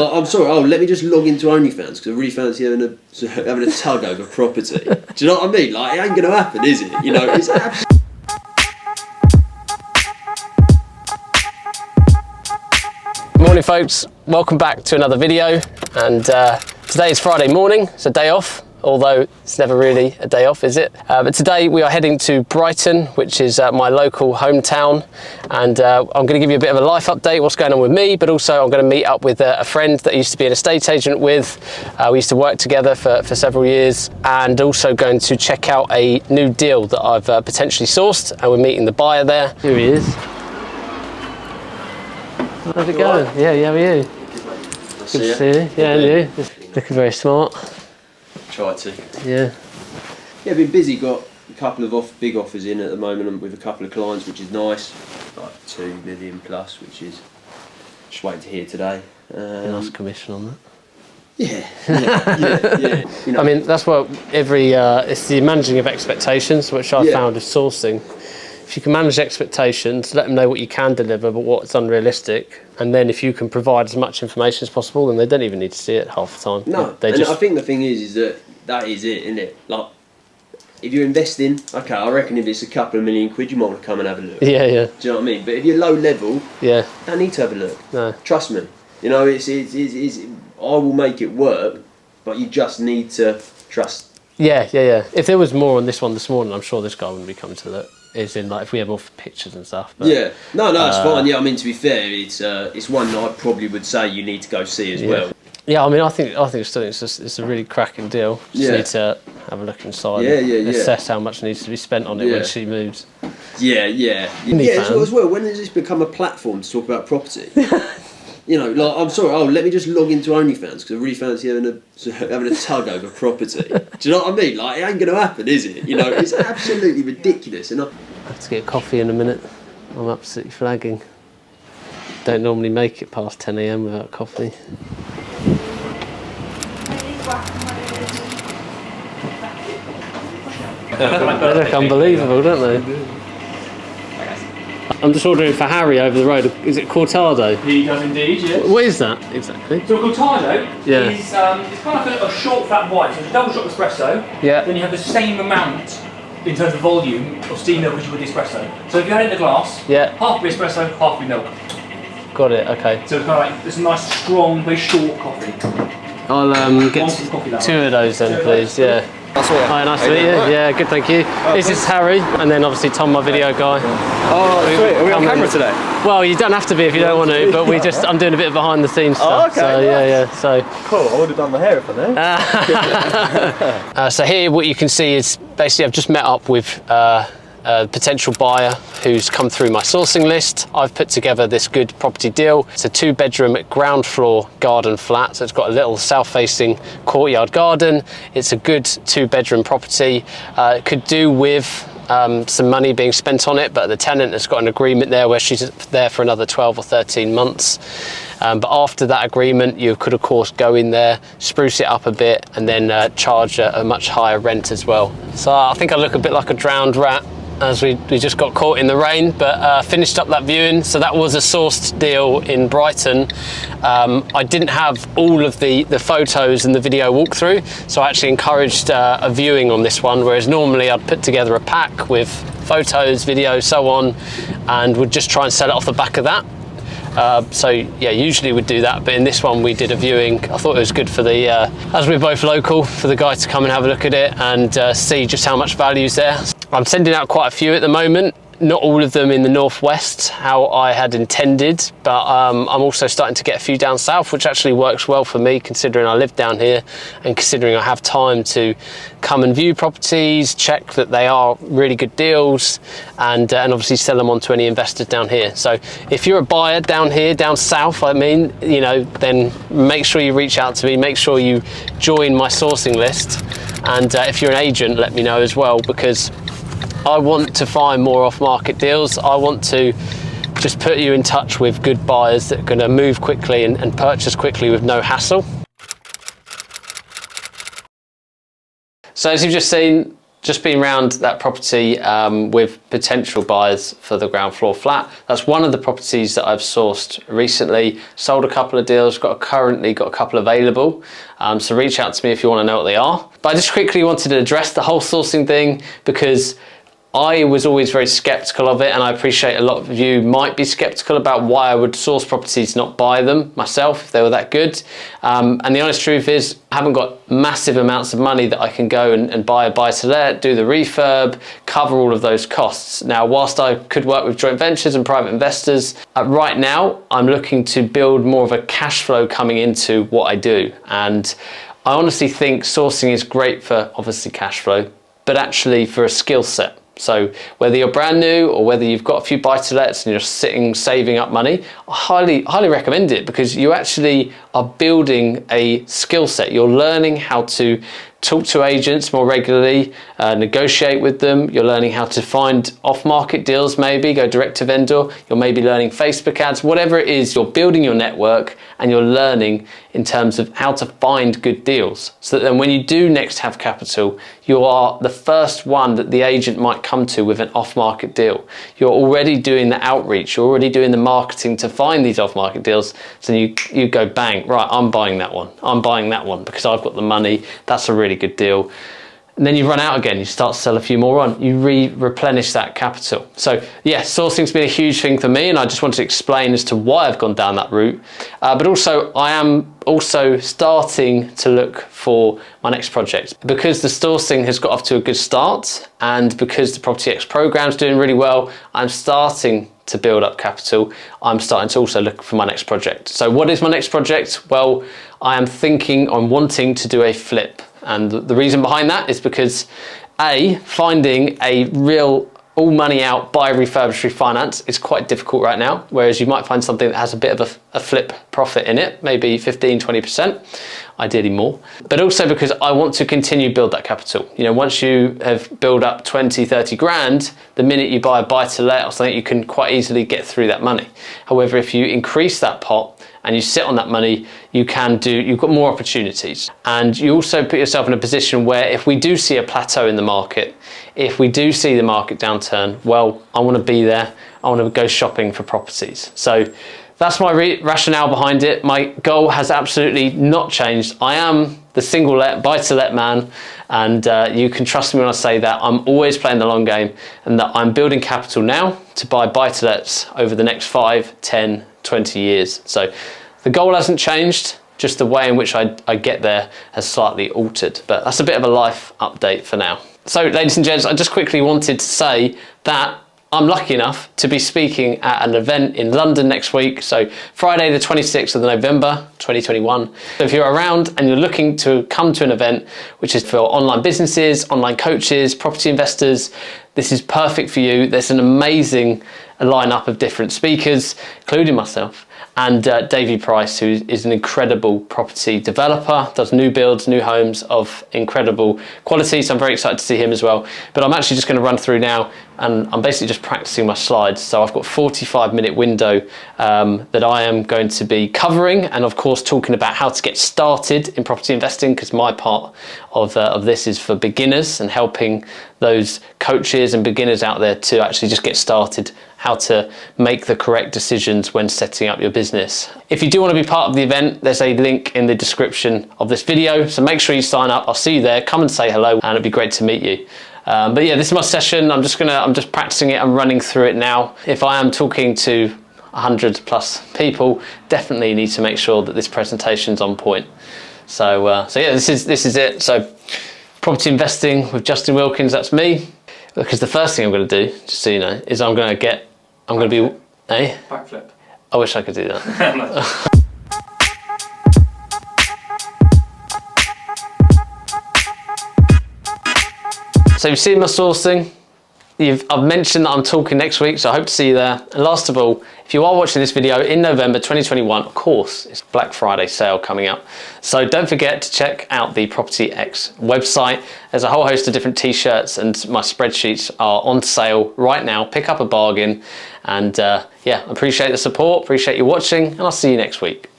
I'm sorry, let me just log into OnlyFans because I really fancy having a tug over property. Do you know what I mean? Like, it ain't going to happen, is it? You know, it's absolutely... Morning folks, welcome back to another video, and today is Friday morning. It's a day off, although it's never really a day off, is it? But today we are heading to Brighton, which is my local hometown, and I'm going to give you a bit of a life update, what's going on with me, but also I'm going to meet up with a friend that I used to be an estate agent with. We used to work together for several years, and also going to check out a new deal that I've potentially sourced, and we're meeting the buyer there. Here he is. How's it going? Right? Yeah, how are you? Good to see you. Yeah, and you? Looking very smart. Try to. Yeah. Yeah, been busy. Got a couple of big offers in at the moment with a couple of clients, which is nice. Like 2 million plus, which is just waiting to hear today. Nice commission on that. Yeah. You know. I mean, that's what it's the managing of expectations, which I found with sourcing. If you can manage expectations, let them know what you can deliver, but what's unrealistic, and then if you can provide as much information as possible, then they don't even need to see it half the time. No, I think the thing is that is it, isn't it? Like, if you're investing, okay, I reckon if it's a couple of £1 million, you might want to come and have a look. Yeah. Do you know what I mean? But if you're low level, don't need to have a look. No. Trust me. You know, it's I will make it work, but you just need to trust. Yeah. If there was more on this one this morning, I'm sure this guy wouldn't be coming to look. Is in like if we have more pictures and stuff. But, no, it's fine. Yeah, I mean, to be fair, it's one that I probably would say you need to go see as well. Yeah, I mean, I think it's a really cracking deal. Just need to have a look inside. Assess how much needs to be spent on it when she moves. Yeah. As well. When does this become a platform to talk about property? You know, like, I'm sorry, let me just log into OnlyFans because I really fancy having a tug over property. Do you know what I mean? Like, it ain't going to happen, is it? You know, it's absolutely ridiculous. And I have to get coffee in a minute. I'm absolutely flagging. Don't normally make it past 10 AM without coffee. They look unbelievable, don't they? I'm just ordering for Harry over the road. Is it Cortado? He does indeed, yes. What is that exactly? So a Cortado is it's kind of like a short fat white, so it's a double shot espresso. Yeah. Then you have the same amount in terms of volume of steamed milk as you would espresso. So if you had it in a glass, half of espresso, half of milk. Got it. Okay. So it's kind of like it's a nice, strong, very short coffee. I'll get 2 of those then, please. Yeah. Hi, nice to meet you. Yeah, good, thank you. This is Harry, and then obviously Tom, my video guy. Oh, sweet. Are we on camera today? Well, you don't have to be if you don't want to, but I'm doing a bit of behind the scenes stuff. Oh, okay. So, nice. So cool. I would have done my hair if I knew. So here, what you can see is basically I've just met up with a potential buyer who's come through my sourcing list. I've put together this good property deal. It's a 2-bedroom ground floor garden flat, so it's got a little south-facing courtyard garden. It's a good 2-bedroom property. It could do with some money being spent on it, but the tenant has got an agreement there where she's there for another 12 or 13 months. But after that agreement, you could of course go in there, spruce it up a bit, and then charge a much higher rent as well. So I think I look a bit like a drowned rat, as we just got caught in the rain, but finished up that viewing. So that was a sourced deal in Brighton. I didn't have all of the photos and the video walkthrough, so I actually encouraged a viewing on this one, whereas normally I'd put together a pack with photos, video, so on, and would just try and sell it off the back of that. So yeah, usually we'd do that, but in this one we did a viewing. I thought it was good for the, as we're both local, for the guy to come and have a look at it and see just how much value's there. I'm sending out quite a few at the moment. Not all of them in the northwest, how I had intended, but I'm also starting to get a few down south, which actually works well for me, considering I live down here and considering I have time to come and view properties, check that they are really good deals, and obviously sell them on to any investors down here. So if you're a buyer down here, down south, I mean, you know, then make sure you reach out to me, make sure you join my sourcing list, and if you're an agent, let me know as well, because I want to find more off-market deals. I want to just put you in touch with good buyers that are going to move quickly and purchase quickly with no hassle. So as you've just seen, just been round that property with potential buyers for the ground floor flat. That's one of the properties that I've sourced recently. Sold a couple of deals, currently got a couple available. So reach out to me if you want to know what they are. But I just quickly wanted to address the whole sourcing thing because I was always very skeptical of it, and I appreciate a lot of you might be skeptical about why I would source properties, not buy them myself if they were that good. And the honest truth is, I haven't got massive amounts of money that I can go and buy a buy-to-let, do the refurb, cover all of those costs. Now, whilst I could work with joint ventures and private investors, right now I'm looking to build more of a cash flow coming into what I do. And I honestly think sourcing is great for obviously cash flow, but actually for a skill set. So whether you're brand new or whether you've got a few buy-to-lets and you're sitting saving up money, I highly recommend it, because you actually are building a skill set. You're learning how to talk to agents more regularly, negotiate with them. You're learning how to find off-market deals, maybe go direct to vendor. You're maybe learning Facebook ads, whatever it is. You're building your network and you're learning in terms of how to find good deals, so that then when you do next have capital, you are the first one that the agent might come to with an off-market deal. You're already doing the outreach, you're already doing the marketing to find these off-market deals. So you go bang, right, I'm buying that one. I'm buying that one because I've got the money. That's a really good deal. And then you run out again, you start to sell a few more on, you replenish that capital. So yeah, sourcing's been a huge thing for me, and I just want to explain as to why I've gone down that route. But also, I am also starting to look for my next project. Because the sourcing has got off to a good start, and because the Property X program's doing really well, I'm starting to build up capital. I'm starting to also look for my next project. So what is my next project? Well, I am thinking on wanting to do a flip. And the reason behind that is because finding a real all money out buy, refurbish, refinance is quite difficult right now, whereas you might find something that has a bit of a flip profit in it, maybe 15-20%, ideally more. But also because I want to continue build that capital. You know, once you have built up 20-30 grand, the minute you buy a buy to let or something, you can quite easily get through that money. However, if you increase that pot and you sit on that money, you've got more opportunities. And you also put yourself in a position where if we do see a plateau in the market, if we do see the market downturn, well, I want to be there. I want to go shopping for properties. So that's my rationale behind it. My goal has absolutely not changed. I am the single let, buy to let man. And you can trust me when I say that. I'm always playing the long game, and that I'm building capital now to buy to lets over the next 5, 10, 20 years. So the goal hasn't changed, just the way in which I get there has slightly altered. But that's a bit of a life update for now. So ladies and gents, I just quickly wanted to say that I'm lucky enough to be speaking at an event in London next week. So Friday the 26th of November 2021. So if you're around and you're looking to come to an event which is for online businesses, online coaches, property investors, this is perfect for you. There's an amazing lineup of different speakers, including myself, and Davey Price, who is an incredible property developer, does new builds, new homes of incredible quality. So I'm very excited to see him as well. But I'm actually just going to run through now, and I'm basically just practicing my slides. So I've got a 45-minute window that I am going to be covering, and of course talking about how to get started in property investing, because my part of this is for beginners and helping those coaches and beginners out there to actually just get started, how to make the correct decisions when setting up your business. If you do want to be part of the event, there's a link in the description of this video, so make sure you sign up. I'll see you there. Come and say hello, and it'd be great to meet you. But yeah, this is my session. I'm just practicing it. I'm running through it now. If I am talking to 100 plus people, definitely need to make sure that this presentation's on point. So yeah, this is it. So property investing with Justin Wilkins, that's me. Because the first thing I'm going to do, just so you know, is I'm going to be backflip. I wish I could do that. So you've seen my sourcing. I've mentioned that I'm talking next week, so I hope to see you there. And last of all, if you are watching this video in November 2021, of course, it's Black Friday sale coming up. So don't forget to check out the Property X website. There's a whole host of different t-shirts, and my spreadsheets are on sale right now. Pick up a bargain. And yeah, appreciate the support, appreciate you watching, and I'll see you next week.